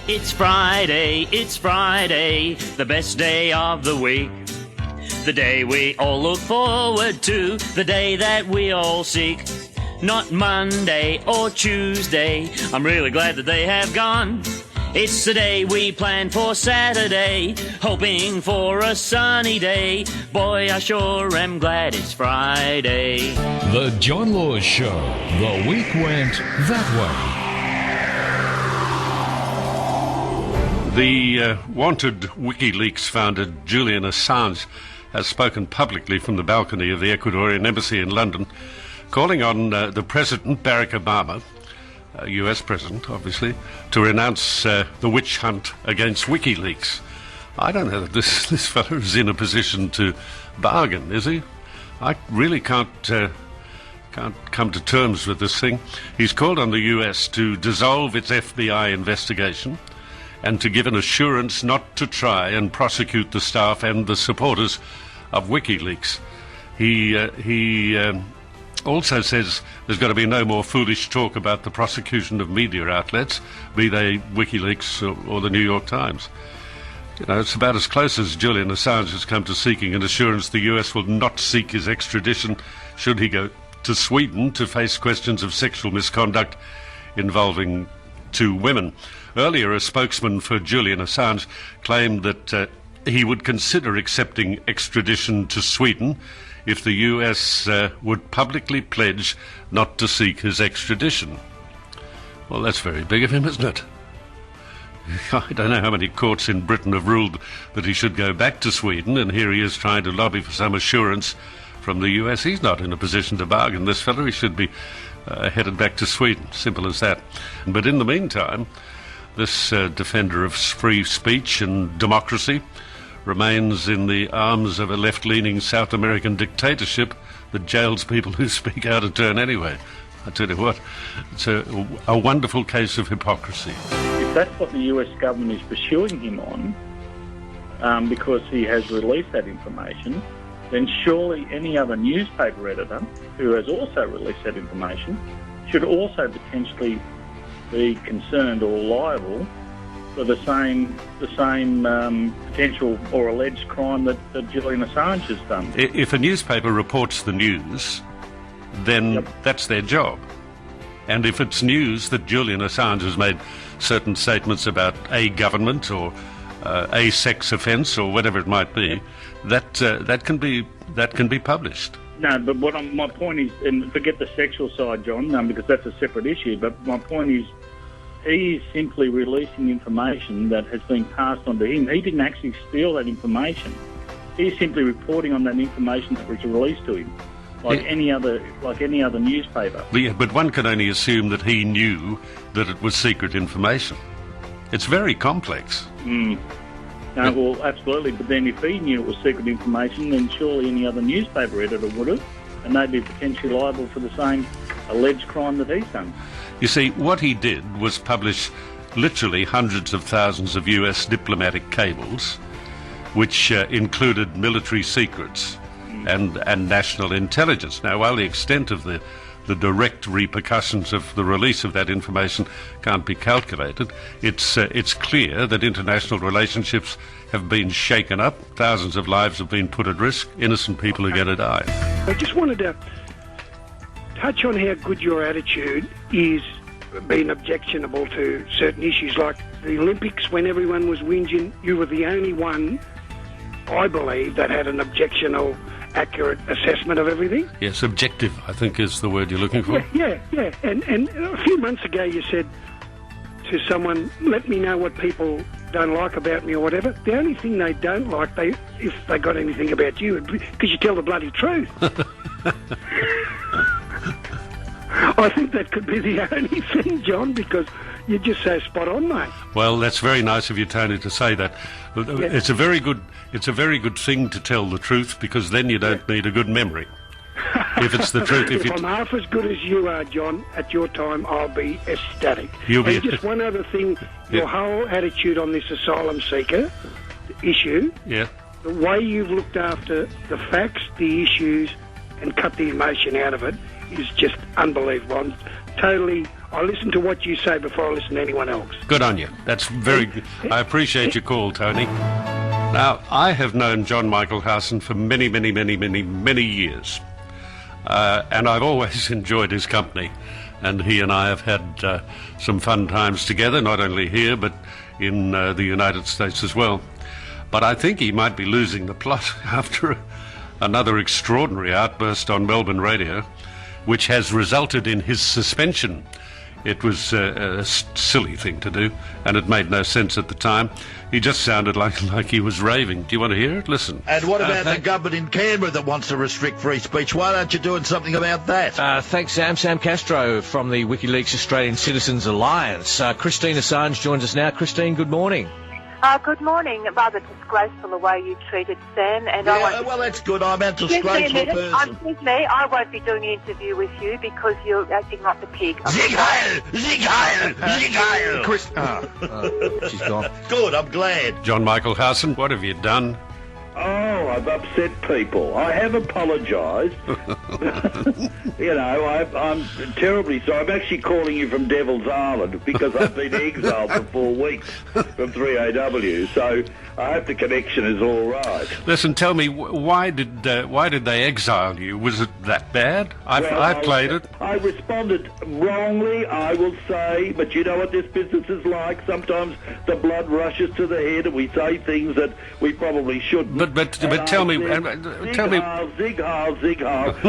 It's Friday, the best day of the week. The day we all look forward to, the day that we all seek. Not Monday or Tuesday, I'm really glad that they have gone. It's the day we plan for Saturday, hoping for a sunny day. Boy, I sure am glad it's Friday. The John Laws Show. The week went that way. The wanted WikiLeaks founder Julian Assange has spoken publicly from the balcony of the Ecuadorian embassy in London, calling on the President, Barack Obama, US President, obviously, to renounce the witch hunt against WikiLeaks. I don't know that this fellow is in a position to bargain, is he? I really can't come to terms with this thing. He's called on the US to dissolve its FBI investigation and to give an assurance not to try and prosecute the staff and the supporters of WikiLeaks. He also says there's got to be no more foolish talk about the prosecution of media outlets, be they WikiLeaks or the New York Times. You know, it's about as close as Julian Assange has come to seeking an assurance the US will not seek his extradition should he go to Sweden to face questions of sexual misconduct involving 2 women. Earlier, a spokesman for Julian Assange claimed that he would consider accepting extradition to Sweden if the US would publicly pledge not to seek his extradition. Well, that's very big of him, isn't it? I don't know how many courts in Britain have ruled that he should go back to Sweden, and here he is trying to lobby for some assurance from the US. He's not in a position to bargain, this fellow. He should be headed back to Sweden. Simple as that. But in the meantime, this defender of free speech and democracy remains in the arms of a left-leaning South American dictatorship that jails people who speak out of turn anyway. I tell you what, it's a wonderful case of hypocrisy. If that's what the US government is pursuing him on, because he has released that information, then surely any other newspaper editor who has also released that information should also potentially be concerned or liable for the same potential or alleged crime that Julian Assange has done. If a newspaper reports the news, then that's their job. And if it's news that Julian Assange has made certain statements about a government or a sex offence or whatever it might be, that can be published. No, but my point is, and forget the sexual side, John, because that's a separate issue, but my point is, he is simply releasing information that has been passed on to him. He didn't actually steal that information. He's simply reporting on that information that was released to him, like any other newspaper. But one can only assume that he knew that it was secret information. It's very complex. No, well, absolutely. But then if he knew it was secret information, then surely any other newspaper editor would have, and they'd be potentially liable for the same alleged crime that he's done. You see, what he did was publish literally hundreds of thousands of US diplomatic cables, which included military secrets and national intelligence. Now, while the extent of the direct repercussions of the release of that information can't be calculated, it's clear that international relationships have been shaken up, thousands of lives have been put at risk, innocent people are going to die. I just wanted to touch on how good your attitude is being objectionable to certain issues, like the Olympics. When everyone was whinging, you were the only one, I believe, that had an objectionable, accurate assessment of everything. Yes, objective, I think, is the word you're looking for. Yeah. And a few months ago you said to someone, let me know what people don't like about me or whatever. The only thing they don't like, if they got anything about you, because you tell the bloody truth. I think that could be the only thing, John, because you're just so spot on, mate. Well, that's very nice of you, Tony, to say that. Yeah. It's a very good thing to tell the truth, because then you don't need a good memory. If it's the truth. If I'm half as good as you are, John, at your time, I'll be ecstatic. And just one other thing, your whole attitude on this asylum seeker issue, the way you've looked after the facts, the issues, and cut the emotion out of it is just unbelievable. I listen to what you say before I listen to anyone else. Good on you. That's very good. I appreciate your call, Tony. Now, I have known John Michael Howson for many, many, many, many, many years. And I've always enjoyed his company. And he and I have had some fun times together, not only here, but in the United States as well. But I think he might be losing the plot after another extraordinary outburst on Melbourne radio, which has resulted in his suspension. It was a silly thing to do, and it made no sense at the time. He just sounded like he was raving. Do you want to hear it? Listen. And what about the government in Canberra that wants to restrict free speech? Why aren't you doing something about that? Thanks, Sam. Sam Castro from the WikiLeaks Australian Citizens Alliance. Christine Assange joins us now. Christine, good morning. Good morning. Rather disgraceful the way you treated Sam. And well, that's good. I'm a disgraceful person. Excuse me, I won't be doing an interview with you because you're acting like the pig. Sieg Heil! Sieg Heil! Sieg Heil! Chris... she's gone. Good, I'm glad. John Michael Howson, what have you done? Oh, I've upset people. I have apologised. I'm terribly sorry. I'm actually calling you from Devil's Island because I've been exiled for 4 weeks from 3AW. So I hope the connection is all right. Listen, tell me, why did they exile you? Was it that bad? I played it. I responded wrongly, I will say, but you know what this business is like. Sometimes the blood rushes to the head and we say things that we probably shouldn't. But tell me, Zig Heil,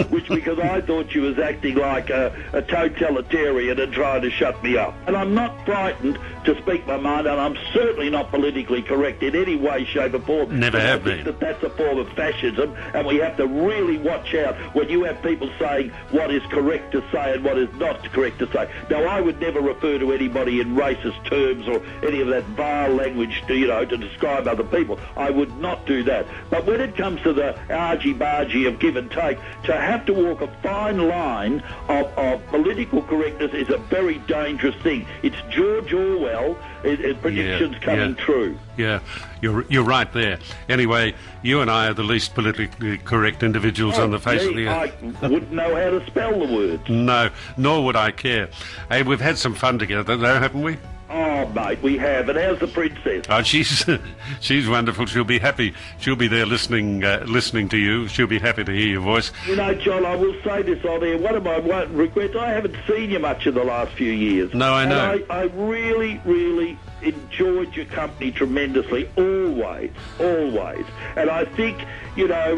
which because I thought you was acting like a totalitarian and trying to shut me up. And I'm not frightened to speak my mind, and I'm certainly not politically correct in any way, shape or form. Never have been. That's a form of fascism, and we have to really watch out when you have people saying what is correct to say and what is not correct to say. Now, I would never refer to anybody in racist terms or any of that vile language to describe other people. I would not do that. But when it comes to the argy-bargy of give and take, to have to walk a fine line of political correctness is a very dangerous thing. It's George Orwell, predictions coming true. Yeah, you're right there. Anyway, you and I are the least politically correct individuals on the face of the earth. I wouldn't know how to spell the words. No, nor would I care. Hey, we've had some fun together, though, haven't we? Oh, mate, we have. And how's the princess? Oh, she's wonderful. She'll be happy. She'll be there listening to you. She'll be happy to hear your voice. You know, John, I will say this on air. One of my regrets, I haven't seen you much in the last few years. No, I know. And I really, really enjoyed your company tremendously, always. And I think, when I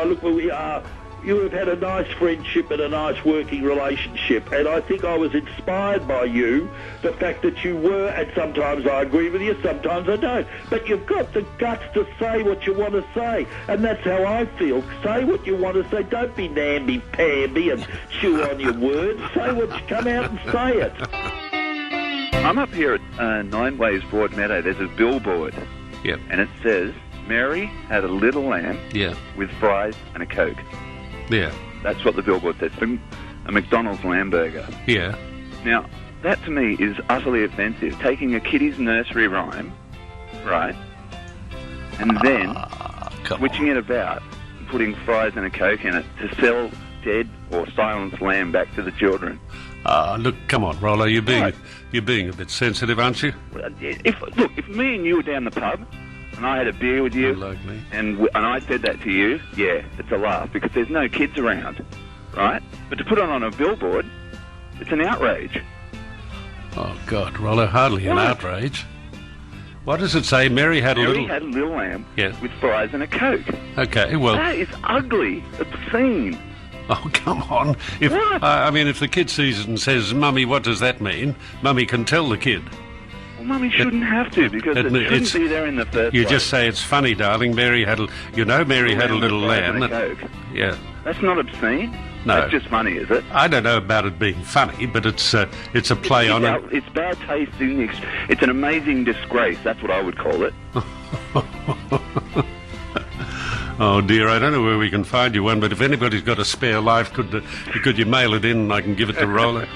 look where we are, you have had a nice friendship and a nice working relationship, and I think I was inspired by you, the fact that you were, and sometimes I agree with you, sometimes I don't, but you've got the guts to say what you want to say, and that's how I feel. Say what you want to say, don't be namby-pamby and chew on your words. Say what you come out and say it. I'm up here at 9 Ways Broadmeadow. There's a billboard, Yep. and it says, Mary had a little lamb with fries and a Coke. Yeah. That's what the billboard says. A McDonald's lamb burger. Yeah. Now, that to me is utterly offensive. Taking a kiddie's nursery rhyme, right, and then switching it about and putting fries and a Coke in it to sell dead or silenced lamb back to the children. Look, come on, Rollo, you're being a bit sensitive, aren't you? If me and you were down the pub and I had a beer with you, and I said that to you, yeah, it's a laugh because there's no kids around, right? But to put it on a billboard, it's an outrage. Oh, God, Rollo, hardly an outrage. What does it say? Mary had a little lamb with fries and a Coke. Okay, well... That is ugly, obscene. Oh, come on. If the kid sees it and says, Mummy, what does that mean? Mummy can tell the kid. Well, Mummy shouldn't have to because it shouldn't be there in the first place. You just say it's funny, darling. Mary had a little lamb. Coke. Yeah. That's not obscene. No. That's just funny, is it? I don't know about it being funny, but it's a play on it. It's bad taste. It's an amazing disgrace. That's what I would call it. Oh dear, I don't know where we can find you one, but if anybody's got a spare life, could you mail it in and I can give it to Roller?